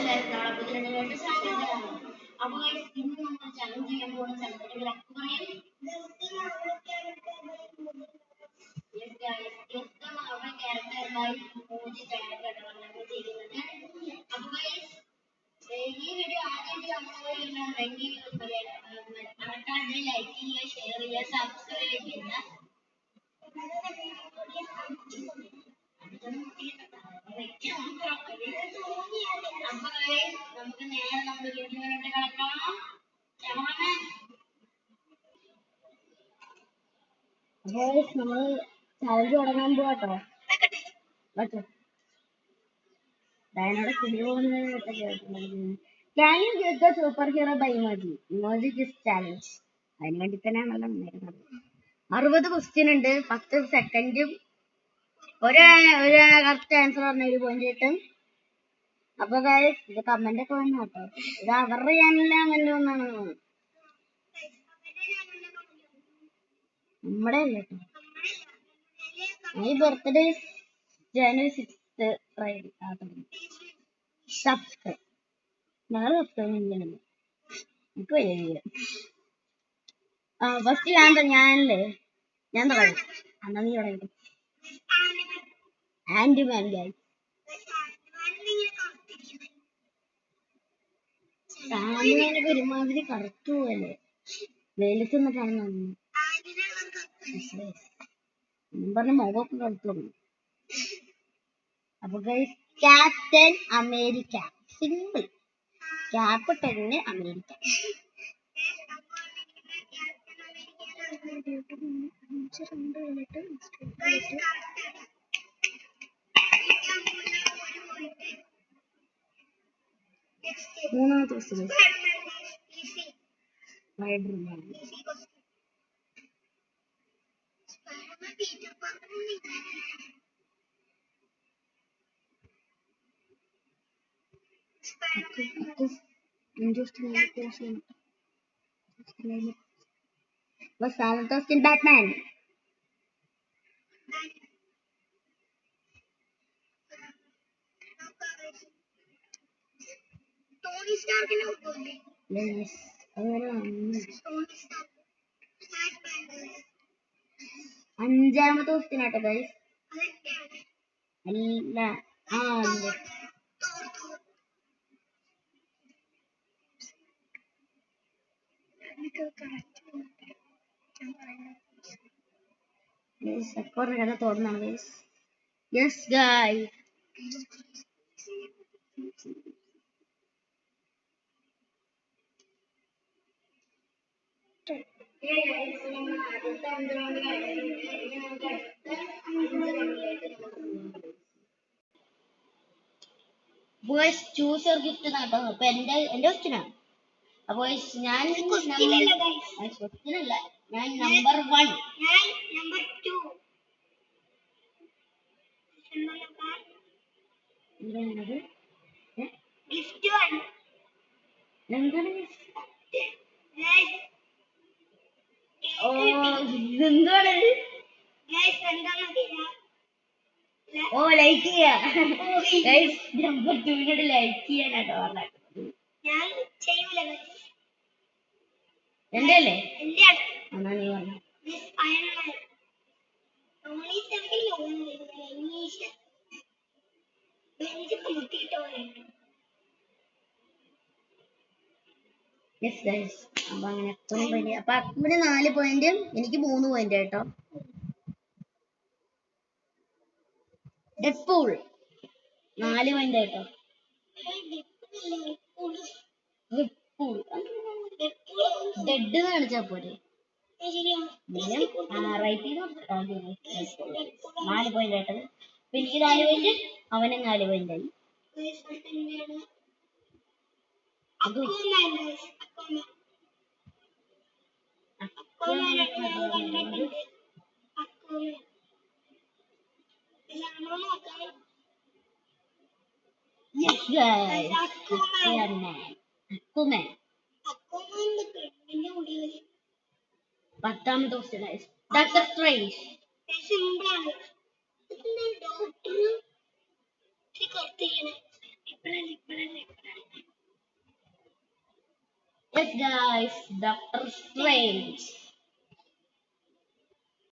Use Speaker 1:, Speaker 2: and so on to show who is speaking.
Speaker 1: എല്ലാവരും നാളെ പുതിയ അപ്പൊ ഇന്ന് നമ്മൾ ചലഞ്ച് ചെയ്യാൻ പോകുന്ന ചലഞ്ചിന്റെ ക്യാരക്ടറുമായി പൂജി ക്യാരക്ടറാണ് നമ്മൾ ചെയ്യുന്നത്. അപ്പൊ ഈ വീഡിയോ ആദ്യമായിട്ട് കാണുന്നവരുണ്ടെങ്കിൽ മറക്കാതെ ലൈക്ക് ചെയ്യുക, ഷെയർ ചെയ്യുക, സബ്സ്ക്രൈബ് ചെയ്യുക. നമുക്ക് നേരെ നമ്മുടെ വീഡിയോയിലോട്ട് കിടക്കാം. അപ്പോൾ നമ്മള് ചലഞ്ച് തുടങ്ങാൻ പോവാട്ടോ. Can you get the superhero by emoji? Emoji is challenge. അതിന് വേണ്ടി തന്നെയാണല്ലോ ഉണ്ടായിരുന്നത്. 60 ക്വസ്റ്റ്യൻ ഉണ്ട്. 10 സെക്കൻഡും ഒരു കറക്റ്റ് ആൻസർ പറഞ്ഞ ഒരു പോയിന്റ് കിട്ടും. അപ്പൊ ഇത് കമന്റ് ഒക്കെ വന്നു കേട്ടോ. ഇത് അവരുടെ ചാനലിലെ കമന്റ് വന്നാണ് നമ്മുടെ അല്ല കേട്ടോ. ഈ ബർത്ത്ഡേ ജനുവരി 6th ഫ്രൈഡേ. സബ്സ്ക്രൈബ് ഞങ്ങൾ സബ്സ്ക്രൈബ് ചെയ്യുന്നുണ്ട്. എനിക്ക് വയ്യ. ഫസ്റ്റ് ഞാനല്ലേ ഞാൻ തുടങ്ങി. എന്നാ നീ തുടങ്ങി. Ant-Man guys. ആൻറ്റിമാനൊക്കെ ഒരുമാതിരി കറുത്തു പോവല്ലേ, വെയിലത്ത് നിന്നിട്ടാണ് നന്ദി പറഞ്ഞ മുഖമൊക്കെ കറുത്തു തുടങ്ങി. അപ്പൊ ഗൈസ് ക്യാപ്റ്റൻ അമേരിക്ക, സിമ്പിൾ. ക്യാപ്റ്റന് അമേരിക്ക. മൂന്നാമത്തെ ക്വസ്റ്റ്യൻ ബാറ്റ്മാൻ. അഞ്ചാമത്തെ ക്വസ്റ്റ്യൻ ആട്ടോ ഗൈസ്. അല്ല കഥ തോന്നാണ് ഗൈസ്. Yes guys. ചൂസർ ഗിഫ്റ്റ് നാട്ടോ. അപ്പൊ എന്റെ ക്വസ്റ്റ്യനാണ്. അപ്പൊ ഞാൻ ക്വസ്റ്റ്യനല്ല, ഞാൻ നമ്പർ 1. എന്താണ് ഇതെന്താണ്? ഓ ലൈക്ക് ചെയ്യാ. നമ്പർ 2 ലൈക്ക് ചെയ്യാനാട്ടോ പറഞ്ഞത്. എന്റെ അല്ലേ? എന്നാ നീ പറഞ്ഞു. അപ്പൊ അങ്ങനെ അപ്പൊ അക്ബിന് 4 പോയിന്റ്, എനിക്ക് 3 പോയിന്റ് കേട്ടോ. ഡെഡ്പൂൾ 4 പോയിന്റ് കേട്ടോ. ഡെഡ് കാണിച്ചാ പോരെ. 4 പോയിന്റ് കേട്ടത്. എനിക്ക് 4 പോയിന്റ്, അവന് 4 പോയിന്റ് ആയി. Yes guys, Aquaman. 10ാമത്തെ question guys. Doctor Strange. Simple ആണ്. Doctor guys, Doctor strange.